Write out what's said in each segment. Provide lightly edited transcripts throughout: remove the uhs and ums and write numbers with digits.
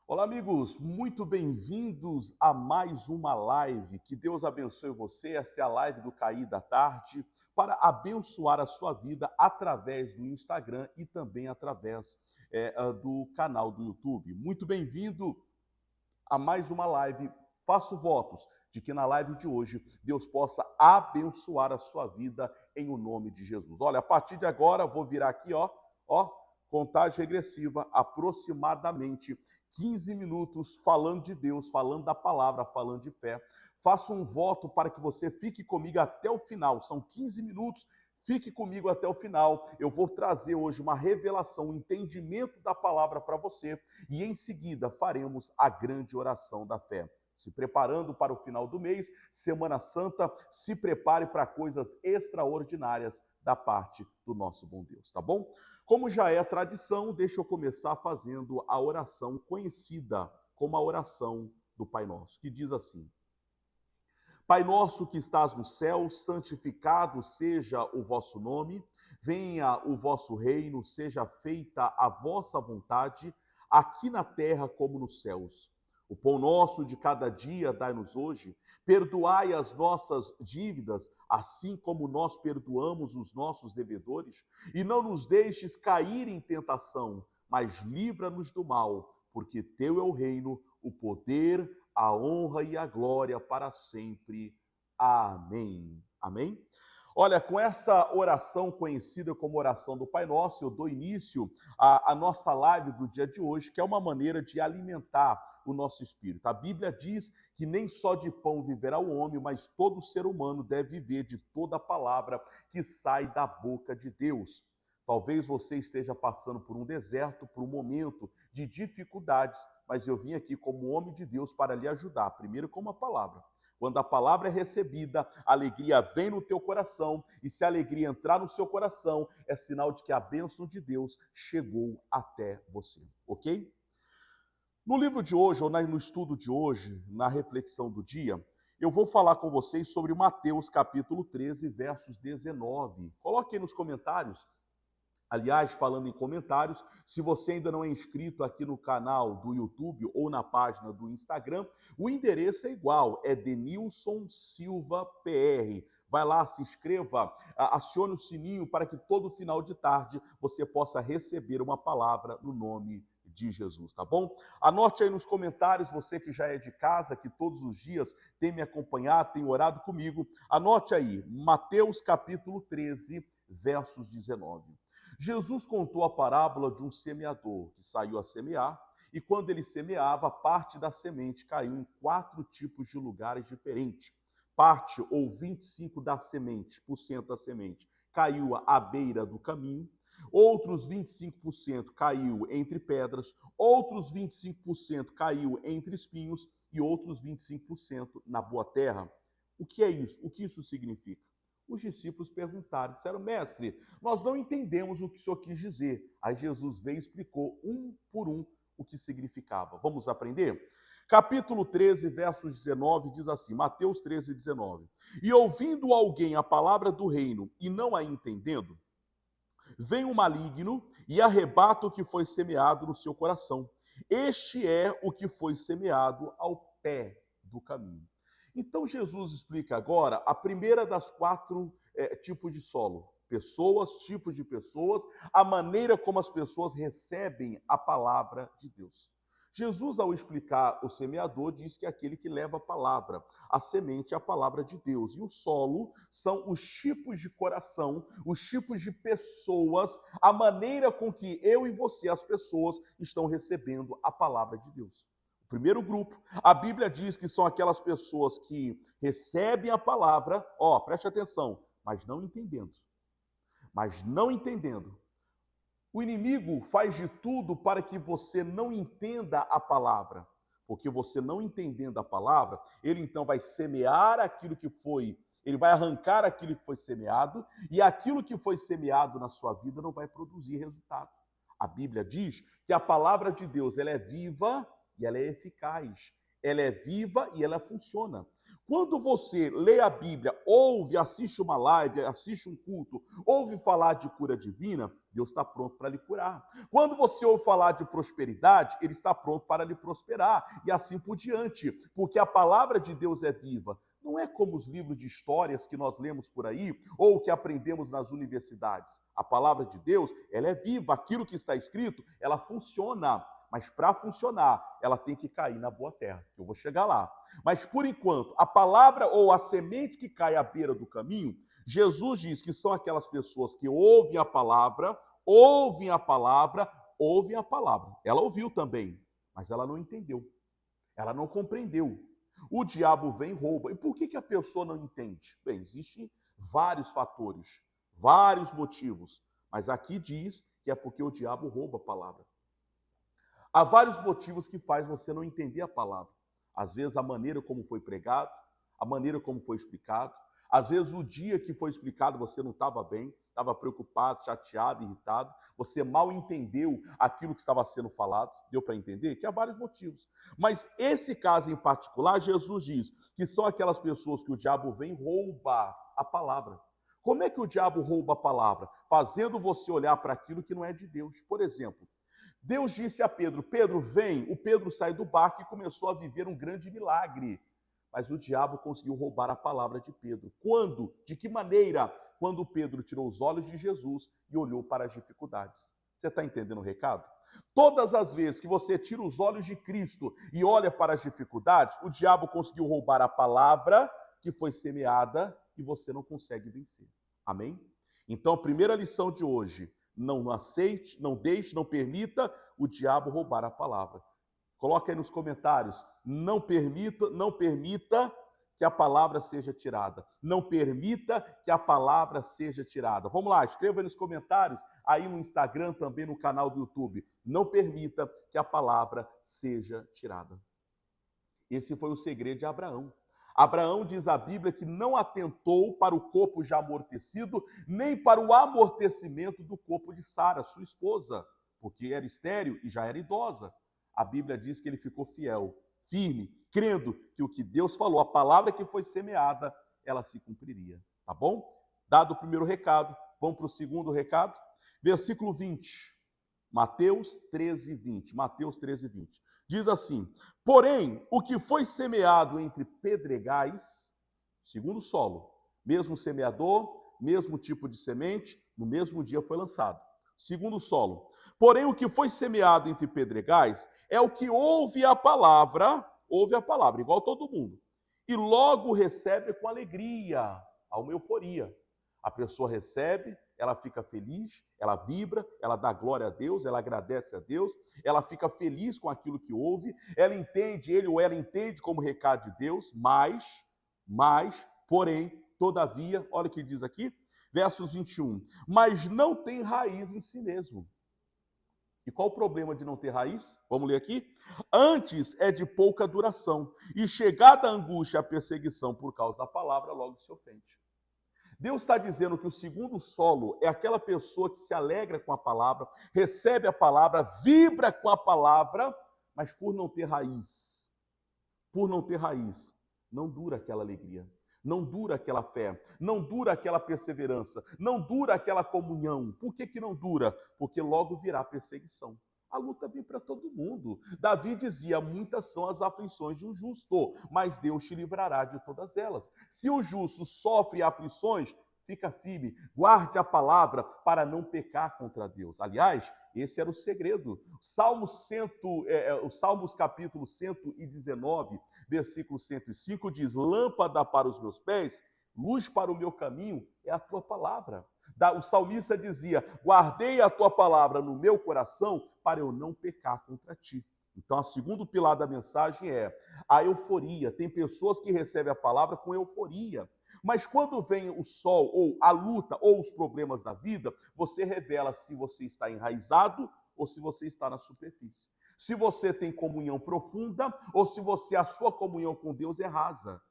Olá, amigos, muito bem-vindos a mais uma live. Que Deus abençoe você. Esta é a live do Cair da Tarde para abençoar a sua vida através do Instagram e também através do canal do YouTube. Muito bem-vindo a mais uma live. Faço votos de que na live de hoje Deus possa abençoar a sua vida em o nome de Jesus. Olha, a partir de agora vou virar aqui, ó, contagem regressiva, aproximadamente 15 minutos falando de Deus, falando da palavra, falando de fé. Faço um voto para que você fique comigo até o final. São 15 minutos. Fique comigo até o final. Eu vou trazer hoje uma revelação, um entendimento da palavra para você e em seguida faremos a grande oração da fé. Se preparando para o final do mês, Semana Santa, se prepare para coisas extraordinárias da parte do nosso bom Deus, tá bom? Como já é tradição, deixa eu começar fazendo a oração conhecida como a oração do Pai Nosso, que diz assim: Pai nosso que estás no céu, santificado seja o vosso nome, venha o vosso reino, seja feita a vossa vontade, aqui na terra como nos céus. O pão nosso de cada dia dai-nos hoje, perdoai as nossas dívidas, assim como nós perdoamos os nossos devedores, e não nos deixes cair em tentação, mas livra-nos do mal, porque teu é o reino, o poder, a honra e a glória para sempre. Amém. Amém? Olha, com esta oração conhecida como oração do Pai Nosso, eu dou início à nossa live do dia de hoje, que é uma maneira de alimentar o nosso espírito. A Bíblia diz que nem só de pão viverá o homem, mas todo ser humano deve viver de toda palavra que sai da boca de Deus. Talvez você esteja passando por um deserto, por um momento de dificuldades, mas eu vim aqui como homem de Deus para lhe ajudar. Primeiro com uma palavra. Quando a palavra é recebida, a alegria vem no teu coração, e se a alegria entrar no seu coração, é sinal de que a bênção de Deus chegou até você, ok? No livro de hoje, ou no estudo de hoje, na reflexão do dia, eu vou falar com vocês sobre Mateus capítulo 13, versos 19. Coloque aí nos comentários. Aliás, falando em comentários, se você ainda não é inscrito aqui no canal do YouTube ou na página do Instagram, o endereço é igual, é Denilson Silva PR. Vai lá, se inscreva, acione o sininho para que todo final de tarde você possa receber uma palavra no nome de Jesus, tá bom? Anote aí nos comentários, você que já é de casa, que todos os dias tem me acompanhado, tem orado comigo, anote aí, Mateus capítulo 13, versos 19. Jesus contou a parábola de um semeador que saiu a semear, e quando ele semeava, parte da semente caiu em 4 tipos de lugares diferentes. Parte, ou 25% da semente, caiu à beira do caminho, outros 25% caiu entre pedras, outros 25% caiu entre espinhos e outros 25% na boa terra. O que é isso? O que isso significa? Os discípulos perguntaram, disseram, mestre, nós não entendemos o que o senhor quis dizer. Aí Jesus veio e explicou um por um o que significava. Vamos aprender? Capítulo 13, versos 19, diz assim, Mateus 13, 19. E ouvindo alguém a palavra do reino e não a entendendo, vem o maligno e arrebata o que foi semeado no seu coração. Este é o que foi semeado ao pé do caminho. Então Jesus explica agora a primeira das 4 tipos de solo. Pessoas, tipos de pessoas, a maneira como as pessoas recebem a palavra de Deus. Jesus, ao explicar o semeador, diz que é aquele que leva a palavra. A semente é a palavra de Deus. E o solo são os tipos de coração, os tipos de pessoas, a maneira com que eu e você, as pessoas, estão recebendo a palavra de Deus. O primeiro grupo, a Bíblia diz que são aquelas pessoas que recebem a palavra, preste atenção, mas não entendendo. Mas não entendendo. O inimigo faz de tudo para que você não entenda a palavra, porque você não entendendo a palavra, ele então vai semear aquilo que foi, ele vai arrancar aquilo que foi semeado, e aquilo que foi semeado na sua vida não vai produzir resultado. A Bíblia diz que a palavra de Deus, ela é viva e ela é eficaz. Ela é viva e ela funciona. Quando você lê a Bíblia, ouve, assiste uma live, assiste um culto, ouve falar de cura divina, Deus está pronto para lhe curar. Quando você ouve falar de prosperidade, Ele está pronto para lhe prosperar, e assim por diante, porque a palavra de Deus é viva. Não é como os livros de histórias que nós lemos por aí, ou que aprendemos nas universidades. A palavra de Deus, ela é viva, aquilo que está escrito, ela funciona. Mas para funcionar, ela tem que cair na boa terra. Eu vou chegar lá. Mas por enquanto, a palavra ou a semente que cai à beira do caminho, Jesus diz que são aquelas pessoas que ouvem a palavra, ouvem a palavra, ouvem a palavra. Ela ouviu também, mas ela não entendeu. Ela não compreendeu. O diabo vem e rouba. E por que a pessoa não entende? Bem, existem vários fatores, vários motivos. Mas aqui diz que é porque o diabo rouba a palavra. Há vários motivos que faz você não entender a palavra. Às vezes a maneira como foi pregado, a maneira como foi explicado. Às vezes o dia que foi explicado você não estava bem, estava preocupado, chateado, irritado. Você mal entendeu aquilo que estava sendo falado. Deu para entender? Que há vários motivos. Mas esse caso em particular, Jesus diz que são aquelas pessoas que o diabo vem e rouba a palavra. Como é que o diabo rouba a palavra? Fazendo você olhar para aquilo que não é de Deus. Por exemplo, Deus disse a Pedro, Pedro, vem. O Pedro sai do barco e começou a viver um grande milagre. Mas o diabo conseguiu roubar a palavra de Pedro. Quando? De que maneira? Quando Pedro tirou os olhos de Jesus e olhou para as dificuldades. Você está entendendo o recado? Todas as vezes que você tira os olhos de Cristo e olha para as dificuldades, o diabo conseguiu roubar a palavra que foi semeada e você não consegue vencer. Amém? Então, a primeira lição de hoje: não aceite, não deixe, não permita o diabo roubar a palavra. Coloque aí nos comentários, não permita que a palavra seja tirada. Não permita que a palavra seja tirada. Vamos lá, escreva aí nos comentários, aí no Instagram, também no canal do YouTube. Não permita que a palavra seja tirada. Esse foi o segredo de Abraão. Abraão, diz a Bíblia, que não atentou para o corpo já amortecido, nem para o amortecimento do corpo de Sara, sua esposa, porque era estéril e já era idosa. A Bíblia diz que ele ficou fiel, firme, crendo que o que Deus falou, a palavra que foi semeada, ela se cumpriria. Tá bom? Dado o primeiro recado, vamos para o segundo recado. Versículo 20, Mateus 13, 20. Mateus 13, 20. Diz assim: porém, o que foi semeado entre pedregais, segundo solo, mesmo semeador, mesmo tipo de semente, no mesmo dia foi lançado. Segundo solo. Porém, o que foi semeado entre pedregais é o que ouve a palavra, igual todo mundo, e logo recebe com alegria, há uma euforia. A pessoa recebe, ela fica feliz, ela vibra, ela dá glória a Deus, ela agradece a Deus, ela fica feliz com aquilo que ouve, ela entende, ele ou ela entende como recado de Deus, porém, todavia, olha o que diz aqui, versos 21, mas não tem raiz em si mesmo. E qual o problema de não ter raiz? Vamos ler aqui. Antes é de pouca duração, e chegada a angústia, a perseguição por causa da palavra, logo se ofende. Deus está dizendo que o segundo solo é aquela pessoa que se alegra com a palavra, recebe a palavra, vibra com a palavra, mas por não ter raiz, não dura aquela alegria, não dura aquela fé, não dura aquela perseverança, não dura aquela comunhão. Por que não dura? Porque logo virá perseguição. A luta vem para todo mundo. Davi dizia, muitas são as aflições de um justo, mas Deus te livrará de todas elas. Se o justo sofre aflições, fica firme, guarde a palavra para não pecar contra Deus. Aliás, esse era o segredo. Os Salmos capítulo 119, versículo 105 diz, lâmpada para os meus pés, luz para o meu caminho é a tua palavra. O salmista dizia, guardei a tua palavra no meu coração para eu não pecar contra ti. Então, o segundo pilar da mensagem é a euforia. Tem pessoas que recebem a palavra com euforia. Mas quando vem o sol, ou a luta, ou os problemas da vida, você revela se você está enraizado ou se você está na superfície. Se você tem comunhão profunda ou se a sua comunhão com Deus é rasa.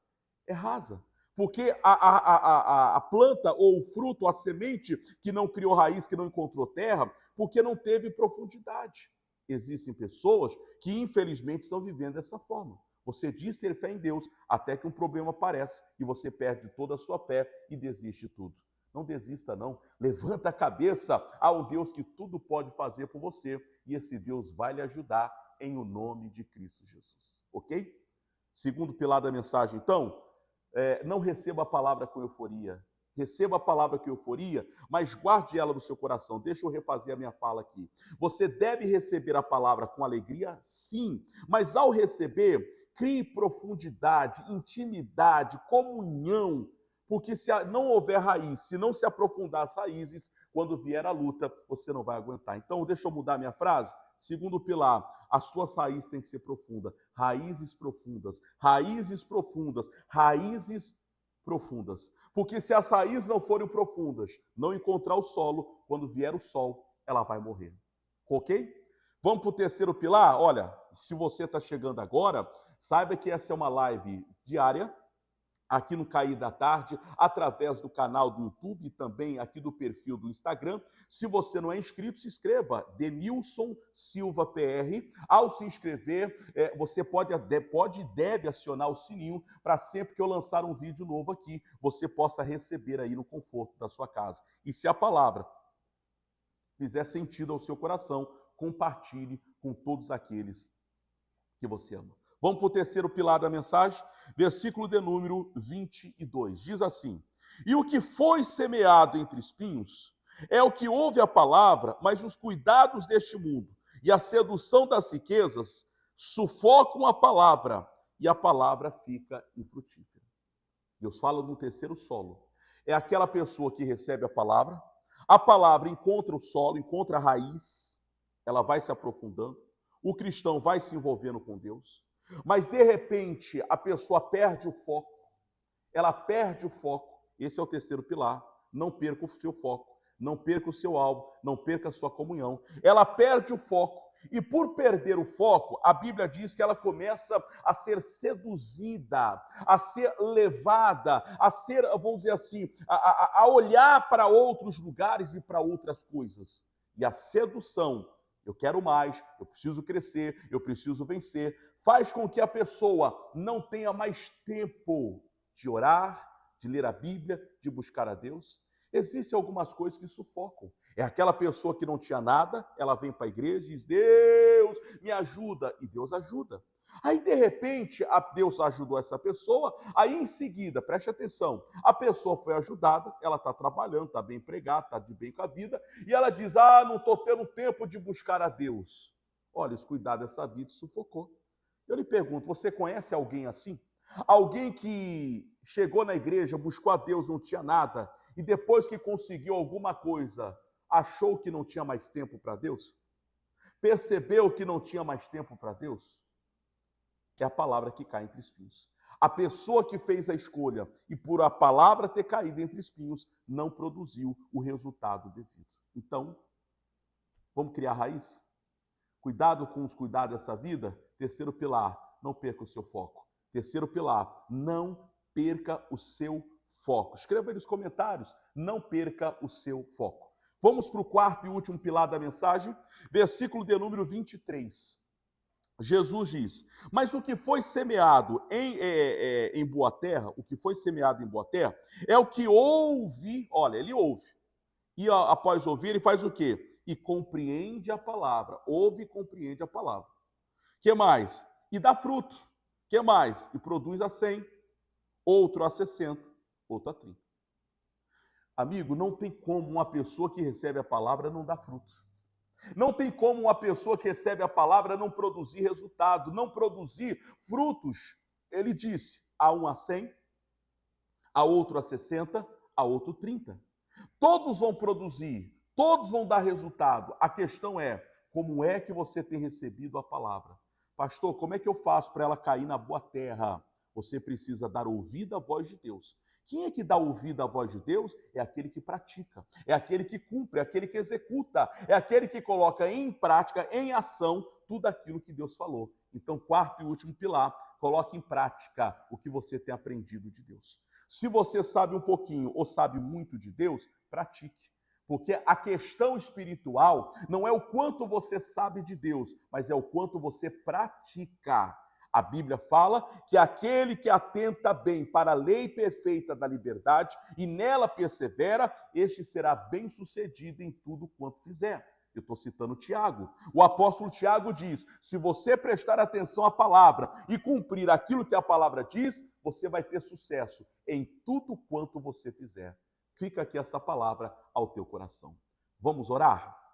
É rasa. Porque a planta ou o fruto, a semente que não criou raiz, que não encontrou terra, porque não teve profundidade. Existem pessoas que, infelizmente, estão vivendo dessa forma. Você diz ter fé em Deus até que um problema aparece e você perde toda a sua fé e desiste de tudo. Não desista não, levanta a cabeça ao Deus que tudo pode fazer por você e esse Deus vai lhe ajudar em o nome de Cristo Jesus, ok? Segundo pilar da mensagem, então, não receba a palavra com euforia. Receba a palavra com euforia, mas guarde ela no seu coração. Deixa eu refazer a minha fala aqui. Você deve receber a palavra com alegria, sim, mas ao receber, crie profundidade, intimidade, comunhão, porque se não houver raiz, se não se aprofundar as raízes, quando vier a luta, você não vai aguentar. Então, deixa eu mudar a minha frase. Segundo pilar, as tuas raízes têm que ser profundas. Raízes profundas, raízes profundas, raízes profundas. Porque se as raízes não forem profundas, não encontrar o solo, quando vier o sol, ela vai morrer. Ok? Vamos para o terceiro pilar? Olha, se você está chegando agora, saiba que essa é uma live diária, aqui no Cair da Tarde, através do canal do YouTube e também aqui do perfil do Instagram. Se você não é inscrito, se inscreva, Denilson Silva PR. Ao se inscrever, você pode e deve acionar o sininho para sempre que eu lançar um vídeo novo aqui, você possa receber aí no conforto da sua casa. E se a palavra fizer sentido ao seu coração, compartilhe com todos aqueles que você ama. Vamos para o terceiro pilar da mensagem, versículo de número 22. Diz assim: e o que foi semeado entre espinhos é o que ouve a palavra, mas os cuidados deste mundo e a sedução das riquezas sufocam a palavra e a palavra fica infrutífera. Deus fala no terceiro solo. É aquela pessoa que recebe a palavra encontra o solo, encontra a raiz, ela vai se aprofundando, o cristão vai se envolvendo com Deus, mas de repente a pessoa perde o foco, ela perde o foco. Esse é o terceiro pilar. Não perca o seu foco, não perca o seu alvo, não perca a sua comunhão. Ela perde o foco e por perder o foco, a Bíblia diz que ela começa a ser seduzida, a ser levada, a ser, vamos dizer assim, a olhar para outros lugares e para outras coisas. E a sedução, eu quero mais, eu preciso crescer, eu preciso vencer, faz com que a pessoa não tenha mais tempo de orar, de ler a Bíblia, de buscar a Deus. Existem algumas coisas que sufocam. É aquela pessoa que não tinha nada, ela vem para a igreja e diz: Deus, me ajuda. E Deus ajuda. Aí, de repente, Deus ajudou essa pessoa, aí em seguida, preste atenção, a pessoa foi ajudada, ela está trabalhando, está bem empregada, está de bem com a vida, e ela diz: não estou tendo tempo de buscar a Deus. Olha, os cuidados dessa vida sufocou. Eu lhe pergunto, você conhece alguém assim? Alguém que chegou na igreja, buscou a Deus, não tinha nada, e depois que conseguiu alguma coisa, achou que não tinha mais tempo para Deus? Percebeu que não tinha mais tempo para Deus? É a palavra que cai entre espinhos. A pessoa que fez a escolha e por a palavra ter caído entre espinhos, não produziu o resultado devido. Então, vamos criar raiz? Cuidado com os cuidados dessa vida. Terceiro pilar, não perca o seu foco. Terceiro pilar, não perca o seu foco. Escreva aí nos comentários, não perca o seu foco. Vamos para o quarto e último pilar da mensagem, versículo de número 23. Jesus diz: mas o que foi semeado em boa terra, o que foi semeado em boa terra, é o que ouve, olha, ele ouve, e após ouvir, ele faz o quê? E compreende a palavra, ouve e compreende a palavra. Que mais? E dá fruto. Que mais? E produz a 100, outro a 60, outro a 30. Amigo, não tem como uma pessoa que recebe a palavra não dar frutos. Não tem como uma pessoa que recebe a palavra não produzir resultado, não produzir frutos. Ele disse, a um a 100, a outro a 60, a outro 30. Todos vão produzir, todos vão dar resultado. A questão é, como é que você tem recebido a palavra? Pastor, como é que eu faço para ela cair na boa terra? Você precisa dar ouvido à voz de Deus. Quem é que dá ouvido à voz de Deus? É aquele que pratica, é aquele que cumpre, é aquele que executa, é aquele que coloca em prática, em ação, tudo aquilo que Deus falou. Então, quarto e último pilar, coloque em prática o que você tem aprendido de Deus. Se você sabe um pouquinho ou sabe muito de Deus, pratique. Porque a questão espiritual não é o quanto você sabe de Deus, mas é o quanto você pratica. A Bíblia fala que aquele que atenta bem para a lei perfeita da liberdade e nela persevera, este será bem-sucedido em tudo quanto fizer. Eu estou citando Tiago. O apóstolo Tiago diz: se você prestar atenção à palavra e cumprir aquilo que a palavra diz, você vai ter sucesso em tudo quanto você fizer. Fica aqui esta palavra ao teu coração. Vamos orar?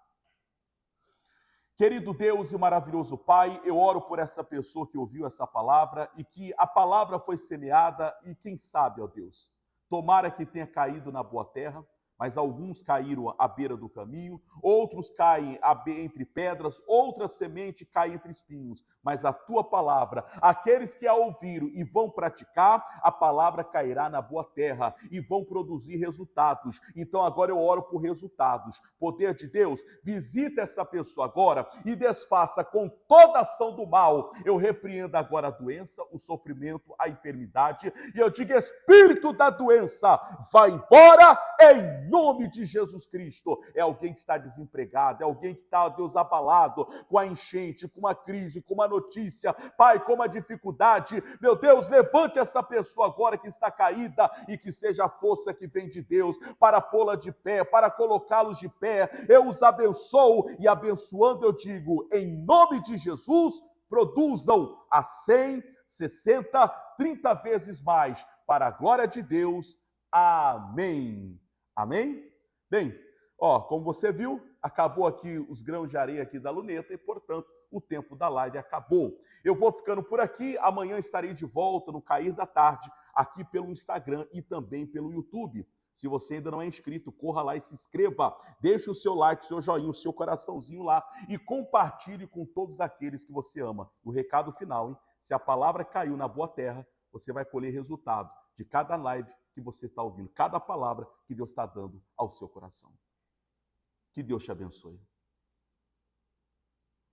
Querido Deus e maravilhoso Pai, eu oro por essa pessoa que ouviu essa palavra e que a palavra foi semeada e quem sabe, ó Deus, tomara que tenha caído na boa terra, mas alguns caíram à beira do caminho, outros caem entre pedras, outra semente cai entre espinhos. Mas a tua palavra, aqueles que a ouviram e vão praticar, a palavra cairá na boa terra e vão produzir resultados. Então agora eu oro por resultados. Poder de Deus, visita essa pessoa agora e desfaça com toda ação do mal. Eu repreendo agora a doença, o sofrimento, a enfermidade e eu digo: espírito da doença, vai embora em nome de Jesus Cristo. É alguém que está desempregado, é alguém que está, Deus, abalado com a enchente, com uma crise, com uma notícia, Pai, com uma dificuldade. Meu Deus, levante essa pessoa agora que está caída e que seja a força que vem de Deus para pô-la de pé, para colocá-los de pé. Eu os abençoo e abençoando eu digo, em nome de Jesus, produzam a 100, 60, 30 vezes mais para a glória de Deus. Amém. Amém? Bem, como você viu, acabou aqui os grãos de areia aqui da luneta e, portanto, o tempo da live acabou. Eu vou ficando por aqui, amanhã estarei de volta no cair da tarde, aqui pelo Instagram e também pelo YouTube. Se você ainda não é inscrito, corra lá e se inscreva. Deixe o seu like, o seu joinha, o seu coraçãozinho lá e compartilhe com todos aqueles que você ama. O recado final, hein? Se a palavra caiu na boa terra, você vai colher resultado de cada live que você está ouvindo, cada palavra que Deus está dando ao seu coração. Que Deus te abençoe.